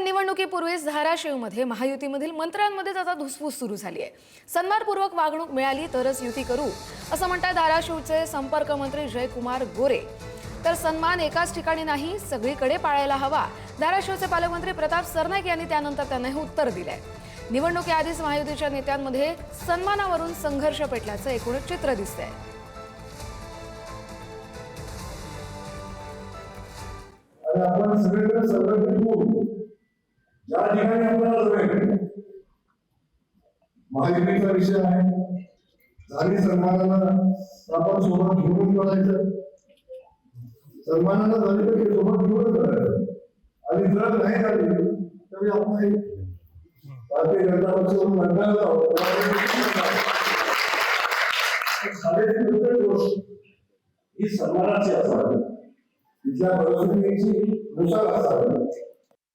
निवडणुकीपूर्वीच धाराशिवमध्ये महायुतीमधील मंत्र्यांमध्येच आता धुसफूस सुरू झाली आहे। सन्मानपूर्वक वागणूक मिळाली तरच युती करू असं म्हणतात धाराशिवचे संपर्क मंत्री जयकुमार गोरे। तर सन्मान एकाच ठिकाणी नाही, सगळीकडे पाळायला हवा। धाराशिवचे पालकमंत्री प्रताप सरनाईक यांनी त्यानंतर त्यांना हे उत्तर दिलंय। निवडणुकीआधीच महायुतीच्या नेत्यांमध्ये सन्मानावरून संघर्ष पेटल्याचं एकूणच चित्र दिसतंय। आपण सगळीकडे संघटित ज्या ठिकाणी आपल्याला जमेल महायुतीचा विषय आहे, झाली सन्मानाला आपण सोबत घेऊन करायचं, सन्मानाला झाली तर सोबत घेऊन करायचं, आणि जर नाही झाली तरी आपण भारतीय जनता पक्षाकडून म्हणणार आहोत ही सन्मानाची असावी, तिथल्या परिस्थितीची नुसार असावी।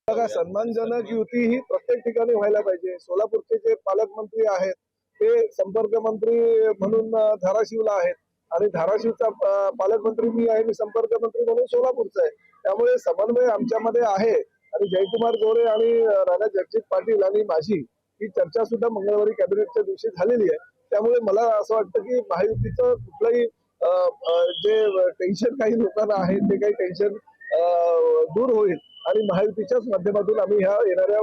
बघा, सन्मानजनक युती ही प्रत्येक ठिकाणी व्हायला पाहिजे। सोलापूरचे जे पालकमंत्री आहेत ते संपर्क मंत्री म्हणून धाराशिवला आहेत, आणि धाराशिवचा पालकमंत्री मी आहे, मी संपर्क मंत्री म्हणून सोलापूरचा आहे। त्यामुळे समन्वय आमच्यामध्ये आहे, आणि जयकुमार गोरे आणि राणा जगजित पाटील आणि माझी ही चर्चा सुद्धा मंगळवारी कॅबिनेटच्या दिवशी झालेली आहे। त्यामुळे मला असं वाटतं की महायुतीचं कुठलंही जे टेन्शन काही लोकांना आहे ते काही टेन्शन दूर होईल, आणि महायुतीच्याच माध्यमातून आम्ही ह्या येणाऱ्या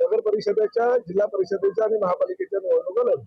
नगर परिषदेच्या, जिल्हा परिषदेच्या आणि महापालिकेच्या निवडणुका लढवू।